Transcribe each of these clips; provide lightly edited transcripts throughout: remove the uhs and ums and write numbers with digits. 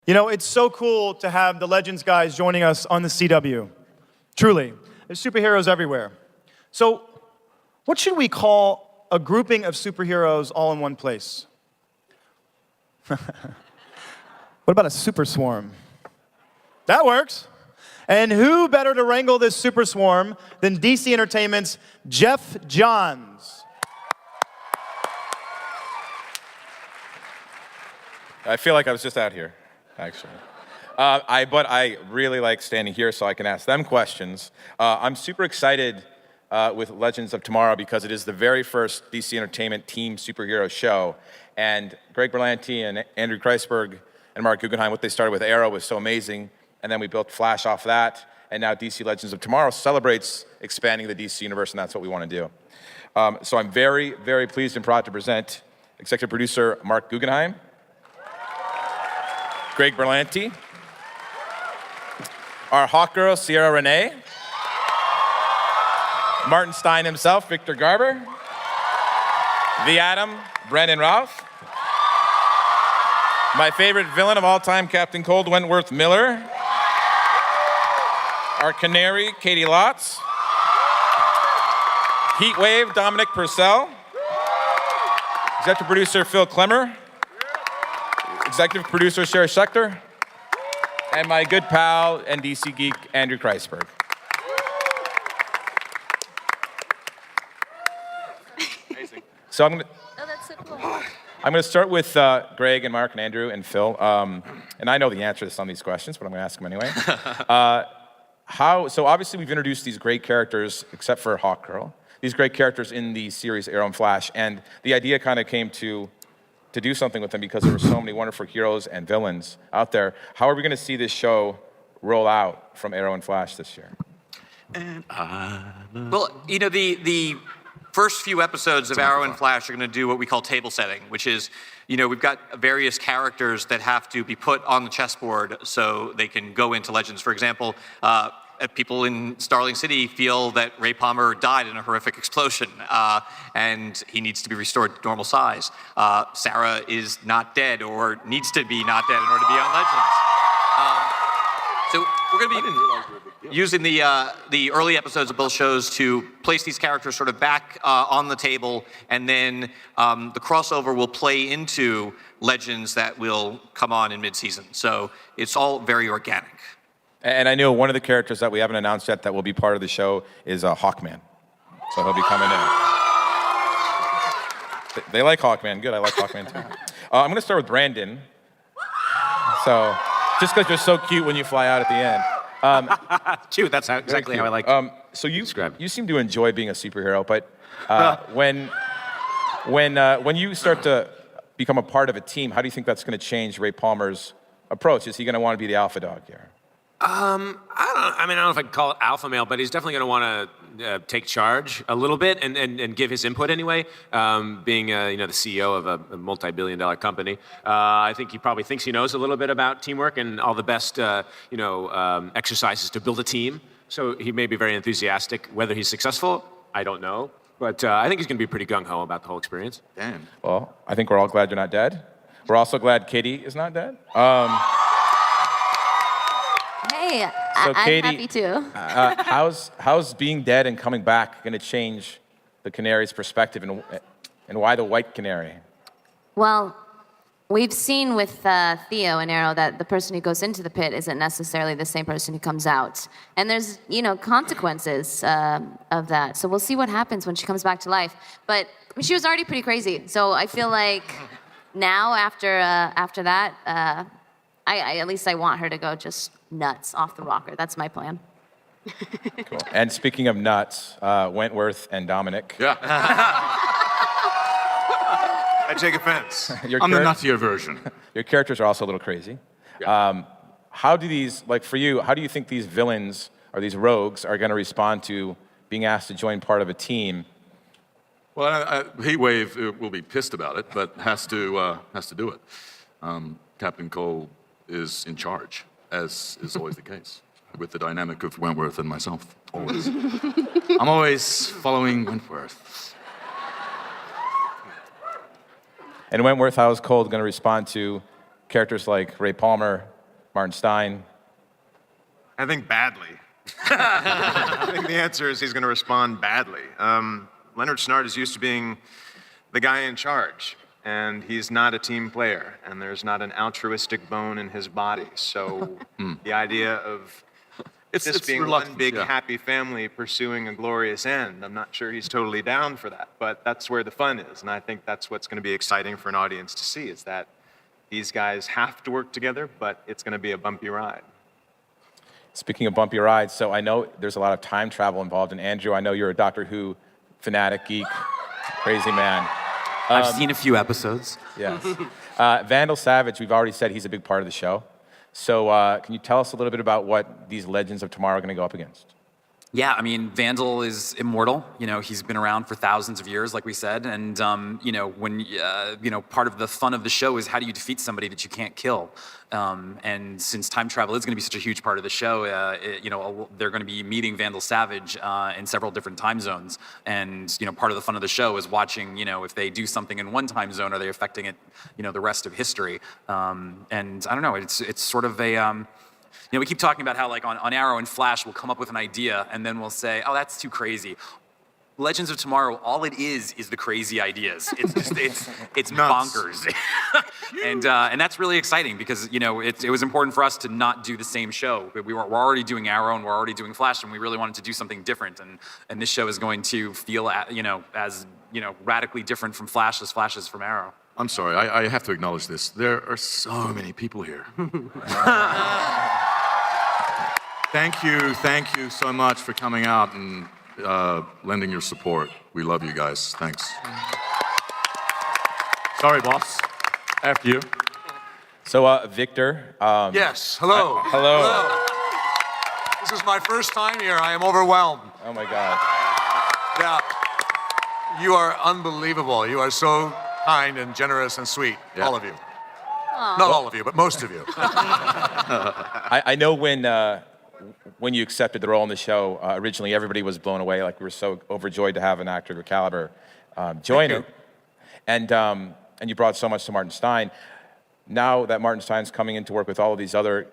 You know, it's so cool to have the Legends guys joining us on the CW. Truly, there's superheroes everywhere. So, what should we call a grouping of superheroes all in one place? What about a super swarm? That works. And who better to wrangle this super swarm than DC Entertainment's Jeff Johns? I feel like I was just out here, actually. But I really like standing here so I can ask them questions. I'm super excited with Legends of Tomorrow because it is the very first DC Entertainment team superhero show. And Greg Berlanti and Andrew Kreisberg and Mark Guggenheim, what they started with Arrow was so amazing. And then we built Flash off that. And now DC Legends of Tomorrow celebrates expanding the DC universe, and that's what we want to do. So I'm very, very pleased and proud to present executive producer Mark Guggenheim, Greg Berlanti, our hawk girl, Ciara Renee, Martin Stein himself, Victor Garber, the Atom, Brandon Routh, my favorite villain of all time, Captain Cold Wentworth Miller, our canary, Caity Lotz, Heatwave, Dominic Purcell, executive producer, Phil Klemmer, executive producer, Ciara Schechter, and my good pal and DC geek, Andrew Kreisberg. Amazing. So I'm gonna start with Greg and Mark and Andrew and Phil. And I know the answer to some of these questions, but I'm gonna ask them anyway. So obviously we've introduced these great characters, except for Hawkgirl, these great characters in the series Arrow and Flash, and the idea kind of came to do something with them because there were so many wonderful heroes and villains out there. How are we going to see this show roll out from Arrow and Flash this year? Well, you know, the first few episodes of Arrow and Flash are going to do what we call table setting, which is, you know, we've got various characters that have to be put on the chessboard so they can go into Legends. For example, people in Starling City feel that Ray Palmer died in a horrific explosion, and he needs to be restored to normal size. Sarah is not dead, or needs to be not dead in order to be on Legends. So we're going to be using the early episodes of both shows to place these characters sort of back on the table, and then the crossover will play into Legends that will come on in mid-season. So it's all very organic. And I know one of the characters that we haven't announced yet that will be part of the show is Hawkman. So he'll be coming in. They like Hawkman. Good, I like Hawkman too. I'm going to start with Brandon. So, just because you're so cute when you fly out at the end. Cute, that's exactly how I like So you seem to enjoy being a superhero, but when you start to become a part of a team, how do you think that's going to change Ray Palmer's approach? Is he going to want to be the alpha dog here? I don't know if I can call it alpha male, but he's definitely going to want to take charge a little bit and give his input anyway. Being the CEO of a multi-billion-dollar company, I think he probably thinks he knows a little bit about teamwork and all the best exercises to build a team. So he may be very enthusiastic. Whether he's successful, I don't know. But I think he's going to be pretty gung-ho about the whole experience. Damn. Well, I think we're all glad you're not dead. We're also glad Caity is not dead. Hey, So I'm Caity, happy too. how's being dead and coming back going to change the canary's perspective, and why the white canary? Well, we've seen with Theo and Arrow that the person who goes into the pit isn't necessarily the same person who comes out. And there's, consequences of that. So we'll see what happens when she comes back to life. But I mean, she was already pretty crazy. So I feel like now after that, at least I want her to go just nuts off the rocker. That's my plan. Cool. And speaking of nuts, Wentworth and Dominic. Yeah. I take offense. I'm the nuttier version. Your characters are also a little crazy. Yeah. How do these, for you, how do you think these villains or these rogues are going to respond to being asked to join part of a team? Well, Heatwave will be pissed about it, but has to do it. Captain Cole is in charge, as is always the case, with the dynamic of Wentworth and myself, always. I'm always following Wentworth. And Wentworth, how is Cole going to respond to characters like Ray Palmer Martin Stein? I think badly. I think the answer is he's going to respond badly. Leonard Snart is used to being the guy in charge, and he's not a team player, and there's not an altruistic bone in his body. So the idea of this being one big happy family pursuing a glorious end, I'm not sure he's totally down for that, but that's where the fun is, and I think that's what's going to be exciting for an audience to see, is that these guys have to work together, but it's going to be a bumpy ride. Speaking of bumpy rides, so I know there's a lot of time travel involved, and Andrew, I know you're a Doctor Who fanatic, geek, crazy man. I've seen a few episodes. Yes. Vandal Savage, we've already said he's a big part of the show. So can you tell us a little bit about what these Legends of Tomorrow are going to go up against? Yeah, I mean, Vandal is immortal. You know, he's been around for thousands of years, like we said. And, you know, when, you know, part of the fun of the show is how do you defeat somebody that you can't kill? And since time travel is going to be such a huge part of the show, you know, they're going to be meeting Vandal Savage in several different time zones. And, you know, part of the fun of the show is watching, you know, if they do something in one time zone, are they affecting it, you know, the rest of history? And I don't know, it's sort of a... you know, we keep talking about how, like, on Arrow and Flash, we'll come up with an idea, and then we'll say, oh, that's too crazy. Legends of Tomorrow, all it is the crazy ideas. It's just, it's bonkers. And that's really exciting because, you know, it was important for us to not do the same show. We're already doing Arrow, and we're already doing Flash, and we really wanted to do something different. And this show is going to feel, you know, as, you know, radically different from Flash as Flash is from Arrow. I'm sorry, I have to acknowledge this. There are so many people here. Thank you so much for coming out and lending your support. We love you guys. Thanks. Sorry, boss. After you. So, Victor. Yes, hello. Hello. This is my first time here. I am overwhelmed. Oh, my God. Yeah, you are unbelievable. You are so kind and generous and sweet, all of you. Not all of you, but most of you. I know when you accepted the role in the show, originally everybody was blown away. Like, we were so overjoyed to have an actor of your caliber join it. And you brought so much to Martin Stein. Now that Martin Stein's coming in to work with all of these other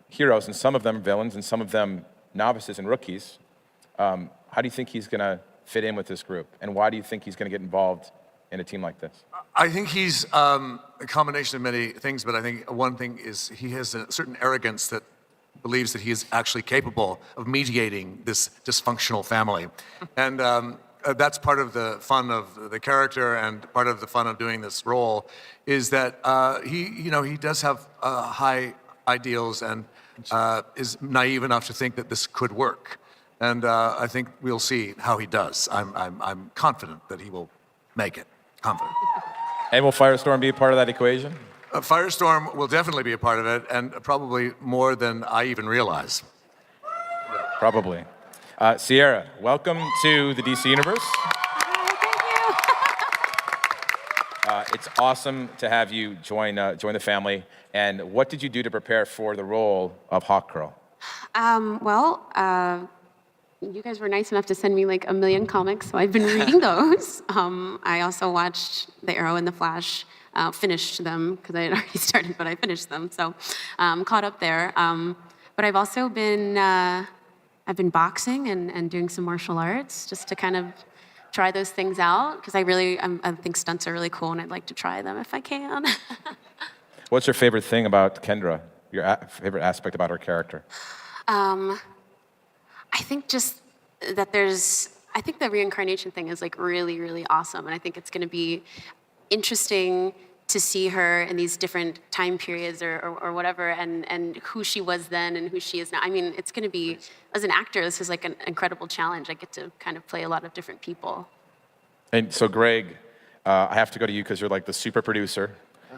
heroes, and some of them villains, and some of them novices and rookies, how do you think he's going to fit in with this group? And why do you think he's going to get involved in a team like this? I think he's a combination of many things, but I think one thing is he has a certain arrogance that believes that he is actually capable of mediating this dysfunctional family. And that's part of the fun of the character, and part of the fun of doing this role is that he does have high ideals and is naive enough to think that this could work. And I think we'll see how he does. I'm confident that he will make it. Confident. And will Firestorm be a part of that equation? Firestorm will definitely be a part of it, and probably more than I even realize. Probably. Ciara, welcome to the DC Universe. It's awesome to have you join the family. And what did you do to prepare for the role of Hawkgirl? You guys were nice enough to send me like 1 million comics, so I've been reading those. I also watched The Arrow and The Flash, finished them because I had already started, but I finished them, so caught up there. But I've also been, I've been boxing and doing some martial arts just to kind of try those things out because I think stunts are really cool and I'd like to try them if I can. What's your favorite thing about Kendra? Your favorite aspect about her character? I think just that I think the reincarnation thing is like really, really awesome. And I think it's going to be interesting to see her in these different time periods or whatever, and who she was then and who she is now. I mean, it's going to be, as an actor, this is like an incredible challenge. I get to kind of play a lot of different people. And so, Greg, I have to go to you because you're like the super producer.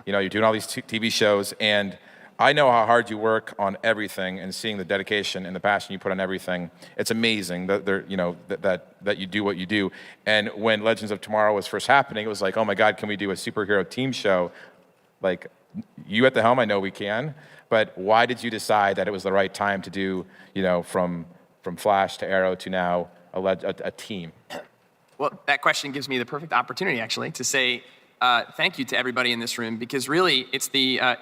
You know, you're doing all these TV shows, and I know how hard you work on everything, and seeing the dedication and the passion you put on everything. It's amazing that you do what you do. And when Legends of Tomorrow was first happening, it was like, oh my God, can we do a superhero team show? Like, you at the helm, I know we can, but why did you decide that it was the right time to do, you know, from Flash to Arrow to now a team? Well, that question gives me the perfect opportunity, actually, to say thank you to everybody in this room, because really, it's the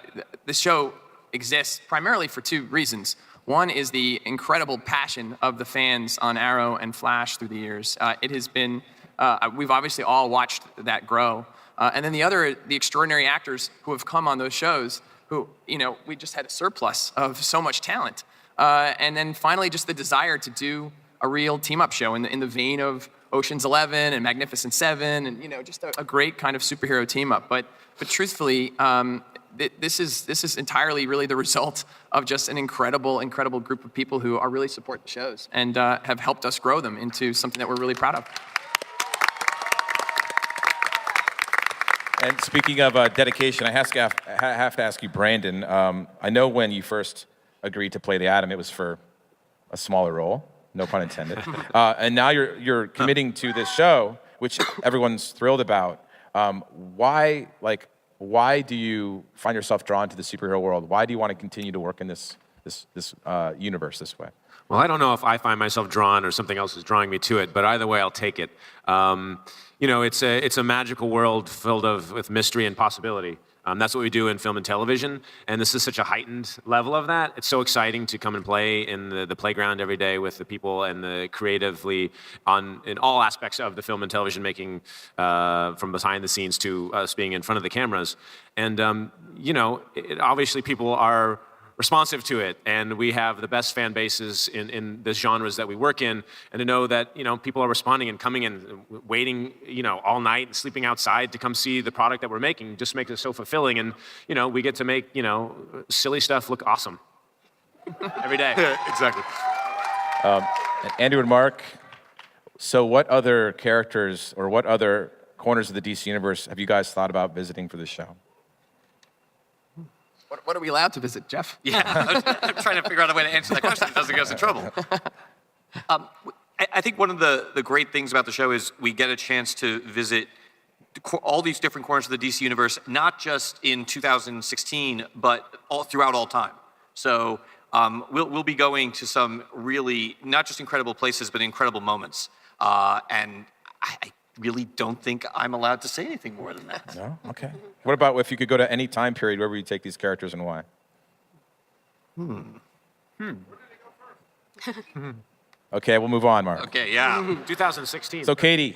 show exists primarily for two reasons. One is the incredible passion of the fans on Arrow and Flash through the years. It has been, we've obviously all watched that grow. And then the other, the extraordinary actors who have come on those shows who, we just had a surplus of so much talent. And then finally, just the desire to do a real team-up show in the vein of Ocean's 11 and Magnificent Seven, and just a great kind of superhero team-up. But truthfully, this is entirely really the result of just an incredible group of people who are really support the shows and have helped us grow them into something that we're really proud of. And speaking of dedication, I have to ask you, Brandon. I know when you first agreed to play the Atom, it was for a smaller role, no pun intended. And now you're committing to this show, which everyone's thrilled about. Why do you find yourself drawn to the superhero world? Why do you want to continue to work in this universe this way? Well, I don't know if I find myself drawn or something else is drawing me to it, but either way, I'll take it. It's a magical world filled with mystery and possibility. That's what we do in film and television, and this is such a heightened level of that. It's so exciting to come and play in the playground every day with the people and the creatively in all aspects of the film and television making, from behind the scenes to us being in front of the cameras. And obviously people are responsive to it, and we have the best fan bases in the genres that we work in, and to know that people are responding and coming and waiting all night and sleeping outside to come see the product that we're making just makes it so fulfilling, and we get to make silly stuff look awesome every day. Yeah, exactly. Andrew and Mark, so what other characters or what other corners of the DC universe have you guys thought about visiting for this show? What are we allowed to visit, Jeff? Yeah, I'm trying to figure out a way to answer that question that doesn't get us in trouble. I think one of the great things about the show is we get a chance to visit all these different corners of the DC universe, not just in 2016, but throughout all time. So we'll be going to some really, not just incredible places, but incredible moments. And I really don't think I'm allowed to say anything more than that. No? Okay. What about if you could go to any time period, where would you take these characters and why? Okay, we'll move on, Mark. Okay, yeah. 2016. So Caity,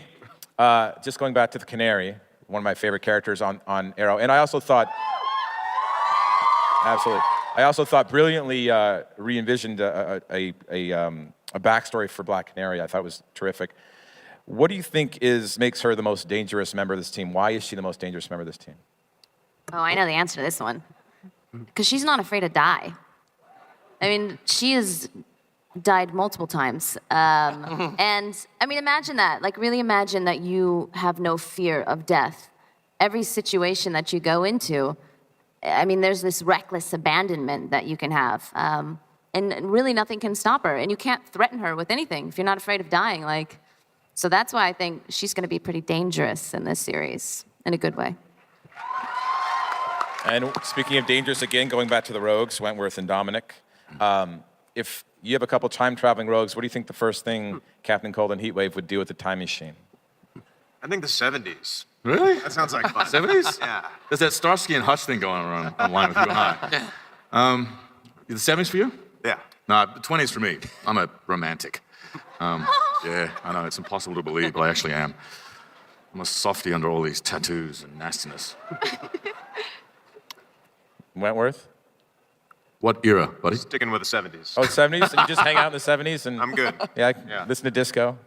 just going back to the Canary, one of my favorite characters on Arrow, and I also thought, brilliantly re-envisioned a backstory for Black Canary. I thought it was terrific. What do you think makes her the most dangerous member of this team? Why is she the most dangerous member of this team? Oh, I know the answer to this one. Because she's not afraid to die. I mean, she has died multiple times. And, I mean, imagine that. Like, really imagine that you have no fear of death. Every situation that you go into, I mean, there's this reckless abandonment that you can have. And really nothing can stop her. And you can't threaten her with anything if you're not afraid of dying. So that's why I think she's going to be pretty dangerous in this series, in a good way. And speaking of dangerous, again, going back to the rogues, Wentworth and Dominic, if you have a couple time-traveling rogues, what do you think the first thing Captain Cold and Heatwave would do with the time machine? I think the 70s. Really? That sounds like fun. 70s? Yeah. There's that Starsky and Hutch thing going around online with you and I. The 70s for you? Yeah. No, the 20s for me. I'm a romantic. Yeah, I know, it's impossible to believe, but I actually am. I'm a softie under all these tattoos and nastiness. Wentworth? What era, buddy? Sticking with the 70s. Oh, 70s? And you just hang out in the 70s? And I'm good. Yeah, listen to disco?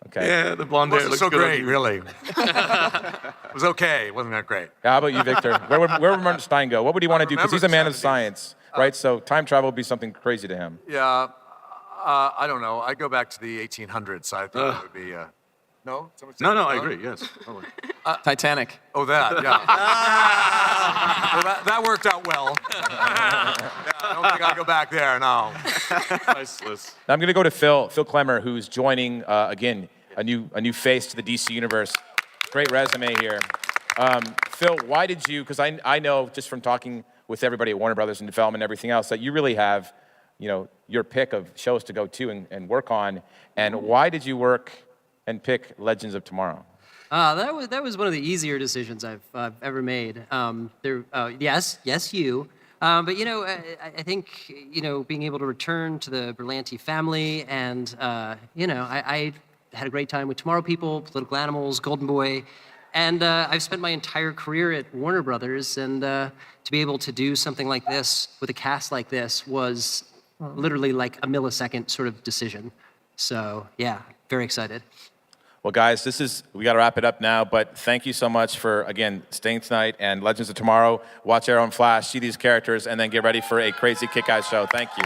Okay. Yeah, the blonde hair It looks wasn't so good. great, really. It was okay. It wasn't that great. How about you, Victor? Where would Martin Stein go? What would he want to do? Because he's a man of science, right? So time travel would be something crazy to him. Yeah, I don't know. I'd go back to the 1800s. I think it would be. No? No, I agree, yes. Totally. Titanic. Oh, that, yeah. Well, that worked out well. Yeah, I don't think I'll go back there, no. Priceless. Now I'm going to go to Phil Klemmer, who's joining, again, a new face to the DC universe. Great resume here. Phil, why did you, because I know just from talking with everybody at Warner Brothers and development and everything else, that you really have, your pick of shows to go to and work on. And why did you work and pick Legends of Tomorrow? That was one of the easier decisions I've ever made. Yes, you. But I think being able to return to the Berlanti family, and I had a great time with Tomorrow People, Political Animals, Golden Boy, and I've spent my entire career at Warner Brothers, and to be able to do something like this with a cast like this was literally like a millisecond sort of decision. So yeah, very excited. Well, guys, we got to wrap it up now, but thank you so much for, again, staying tonight and Legends of Tomorrow. Watch Arrow and Flash, see these characters, and then get ready for a crazy kick-ass show. Thank you.